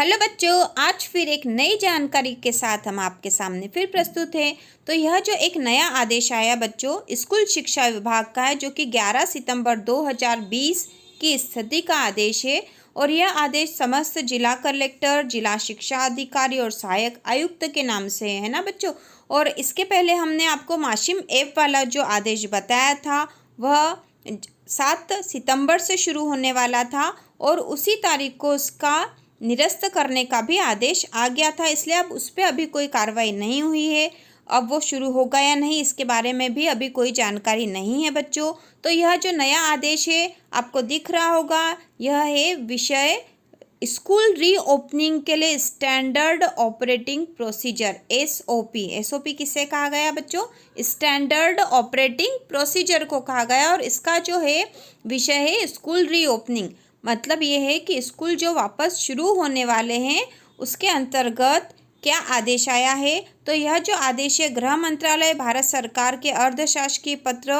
Hello बच्चों, आज फिर एक नई जानकारी के साथ हम आपके सामने फिर प्रस्तुत हैं। तो यह जो एक नया आदेश आया बच्चों स्कूल शिक्षा विभाग का है, जो कि 11 सितंबर 2020 की स्थिति का आदेश है। और यह आदेश समस्त जिला कलेक्टर, जिला शिक्षा अधिकारी और सहायक आयुक्त के नाम से है ना बच्चों। और इसके पहले हमने आपको माशिम ऐप वाला जो आदेश बताया था वह 7 सितंबर से शुरू होने वाला था और उसी तारीख को उसका निरस्त करने का भी आदेश आ गया था, इसलिए अब उस पर अभी कोई कार्रवाई नहीं हुई है। अब वो शुरू होगा या नहीं इसके बारे में भी अभी कोई जानकारी नहीं है बच्चों। तो यह जो नया आदेश है आपको दिख रहा होगा, यह है विषय स्कूल रीओपनिंग के लिए standard operating procedure SOP. SOP किसे कहा गया बच्चों? स्टैंडर्ड ऑपरेटिंग प्रोसीजर को कहा गया। और इसका जो है विषय है स्कूल रीओपनिंग। मतलब ये है कि स्कूल जो वापस शुरू होने वाले हैं उसके अंतर्गत क्या आदेश आया है। तो यह जो आदेश है गृह मंत्रालय भारत सरकार के अर्धशासकीय पत्र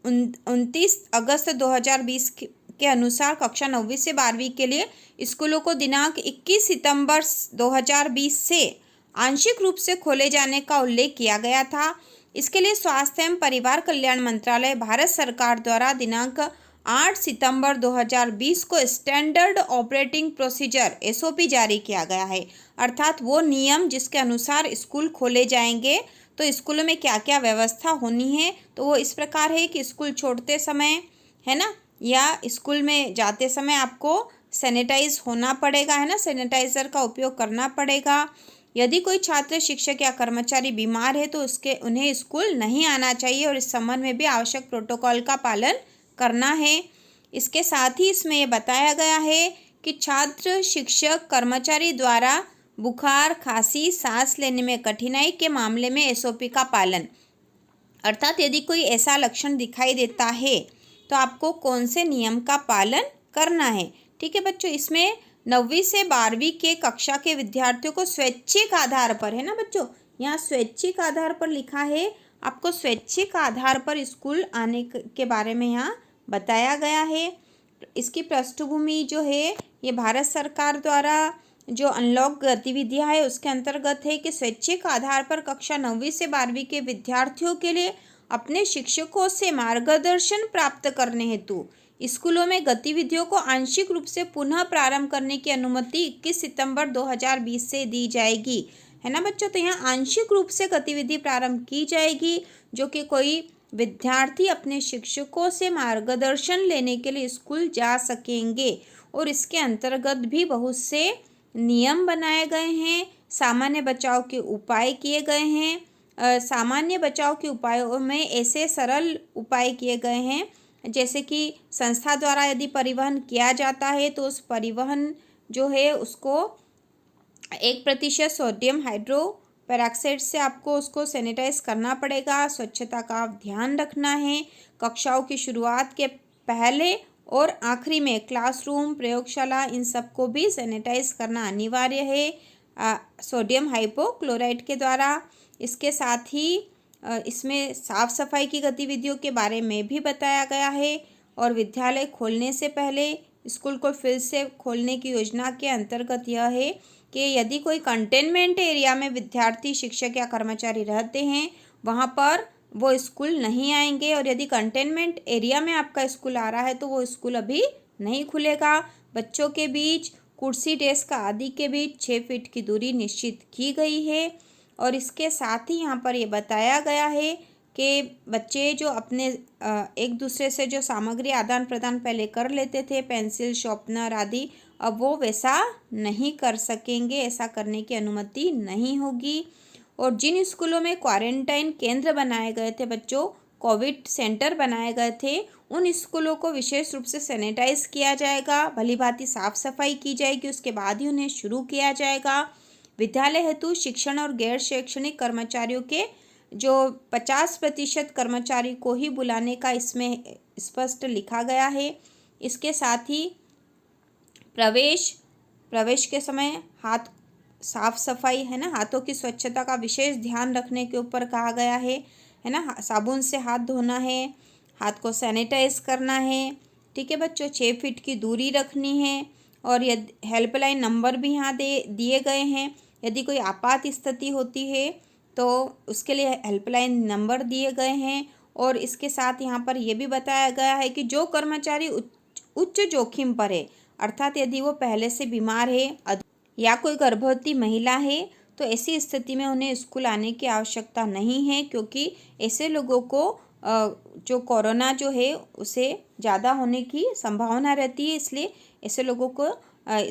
29 अगस्त 2020 के अनुसार कक्षा 9वीं से 12वीं के लिए स्कूलों को दिनांक 21 सितंबर 2020 से आंशिक रूप से खोले जाने का उल्लेख किया गया था। इसके लिए स्वास्थ्य एवं परिवार कल्याण मंत्रालय भारत सरकार द्वारा दिनांक 8 सितंबर 2020 को स्टैंडर्ड ऑपरेटिंग प्रोसीजर एसओपी जारी किया गया है। अर्थात वो नियम जिसके अनुसार स्कूल खोले जाएंगे। तो स्कूलों में क्या क्या व्यवस्था होनी है, तो वो इस प्रकार है कि स्कूल छोड़ते समय है ना, या स्कूल में जाते समय आपको सैनिटाइज होना पड़ेगा, है ना, सैनिटाइज़र का उपयोग करना पड़ेगा। यदि कोई छात्र, शिक्षक या कर्मचारी बीमार है तो उन्हें स्कूल नहीं आना चाहिए और इस संबंध में भी आवश्यक प्रोटोकॉल का पालन करना है। इसके साथ ही इसमें यह बताया गया है कि छात्र, शिक्षक, कर्मचारी द्वारा बुखार, खांसी, सांस लेने में कठिनाई के मामले में एसओपी का पालन। अर्थात यदि कोई ऐसा लक्षण दिखाई देता है तो आपको कौन से नियम का पालन करना है। ठीक है बच्चों, इसमें 9वीं से 12वीं के कक्षा के विद्यार्थियों को स्वैच्छिक आधार पर, है ना बच्चों, यहाँ स्वैच्छिक आधार पर लिखा है, आपको स्वैच्छिक आधार पर स्कूल आने के बारे में यहाँ बताया गया है। इसकी पृष्ठभूमि जो है ये भारत सरकार द्वारा जो अनलॉक गतिविधियाँ है उसके अंतर्गत है कि स्वैच्छिक आधार पर कक्षा 9वीं से 12वीं के विद्यार्थियों के लिए अपने शिक्षकों से मार्गदर्शन प्राप्त करने हेतु स्कूलों में गतिविधियों को आंशिक रूप से पुनः प्रारंभ करने की अनुमति 21 सितंबर 2020 से दी जाएगी, है ना बच्चों। तो यहाँ आंशिक रूप से गतिविधि प्रारंभ की जाएगी, जो कि कोई विद्यार्थी अपने शिक्षकों से मार्गदर्शन लेने के लिए स्कूल जा सकेंगे। और इसके अंतर्गत भी बहुत से नियम बनाए गए हैं, सामान्य बचाव के उपाय किए गए हैं। सामान्य बचाव के उपायों में ऐसे सरल उपाय किए गए हैं जैसे कि संस्था द्वारा यदि परिवहन किया जाता है तो उस परिवहन जो है उसको 1% सोडियम हाइड्रोपेरॉक्साइड से आपको उसको सैनिटाइज करना पड़ेगा। स्वच्छता का ध्यान रखना है। कक्षाओं की शुरुआत के पहले और आखिरी में क्लासरूम, प्रयोगशाला, इन सबको भी सैनिटाइज करना अनिवार्य है सोडियम हाइपोक्लोराइड के द्वारा। इसके साथ ही इसमें साफ सफाई की गतिविधियों के बारे में भी बताया गया है। और विद्यालय खोलने से पहले स्कूल को फिर से खोलने की योजना के अंतर्गत यह है कि यदि कोई कंटेनमेंट एरिया में विद्यार्थी, शिक्षक या कर्मचारी रहते हैं वहाँ पर वो स्कूल नहीं आएंगे। और यदि कंटेनमेंट एरिया में आपका स्कूल आ रहा है तो वो स्कूल अभी नहीं खुलेगा। बच्चों के बीच, कुर्सी, डेस्क आदि के बीच 6 फीट की दूरी निश्चित की गई है। और इसके साथ ही यहाँ पर ये बताया गया है कि बच्चे जो अपने एक दूसरे से जो सामग्री आदान प्रदान पहले कर लेते थे, पेंसिल, शार्पनर आदि, अब वो वैसा नहीं कर सकेंगे, ऐसा करने की अनुमति नहीं होगी। और जिन स्कूलों में क्वारंटाइन केंद्र बनाए गए थे बच्चों, कोविड सेंटर बनाए गए थे, उन स्कूलों को विशेष रूप से सैनिटाइज किया जाएगा, भली भांति साफ सफाई की जाएगी, उसके बाद ही उन्हें शुरू किया जाएगा। विद्यालय हेतु शिक्षण और गैर शैक्षणिक कर्मचारियों के जो 50% कर्मचारी को ही बुलाने का इसमें स्पष्ट लिखा गया है। इसके साथ ही प्रवेश के समय हाथ साफ सफाई, है ना, हाथों की स्वच्छता का विशेष ध्यान रखने के ऊपर कहा गया है ना। साबुन से हाथ धोना है, हाथ को सैनिटाइज करना है। ठीक है बच्चों, 6 फीट की दूरी रखनी है। और यदि हेल्पलाइन नंबर भी यहाँ दिए गए हैं। यदि कोई आपात स्थिति होती है तो उसके लिए हेल्पलाइन नंबर दिए गए हैं। और इसके साथ यहाँ पर यह भी बताया गया है कि जो कर्मचारी उच्च जोखिम पर है, अर्थात यदि वो पहले से बीमार है या कोई गर्भवती महिला है, तो ऐसी स्थिति में उन्हें स्कूल आने की आवश्यकता नहीं है, क्योंकि ऐसे लोगों को जो कोरोना जो है उसे ज़्यादा होने की संभावना रहती है, इसलिए ऐसे लोगों को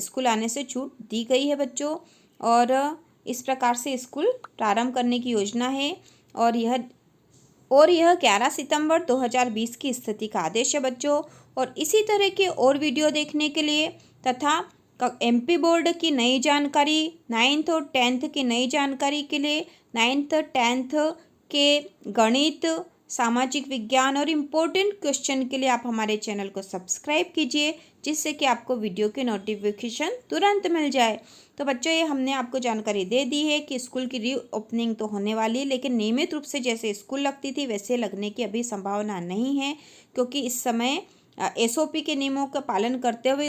स्कूल आने से छूट दी गई है बच्चों। और इस प्रकार से स्कूल प्रारंभ करने की योजना है। और यह 11 सितंबर 2020 की स्थिति का आदेश है बच्चों। और इसी तरह के और वीडियो देखने के लिए तथा MP बोर्ड की नई जानकारी, 9th और 10th की नई जानकारी के लिए 9th 10th के गणित, सामाजिक विज्ञान और इम्पोर्टेंट क्वेश्चन के लिए आप हमारे चैनल को सब्सक्राइब कीजिए, जिससे कि आपको वीडियो की नोटिफिकेशन तुरंत मिल जाए। तो बच्चों, ये हमने आपको जानकारी दे दी है कि स्कूल की रीओपनिंग तो होने वाली है, लेकिन नियमित रूप से जैसे स्कूल लगती थी वैसे लगने की अभी संभावना नहीं है, क्योंकि इस समय SOP के नियमों का पालन करते हुए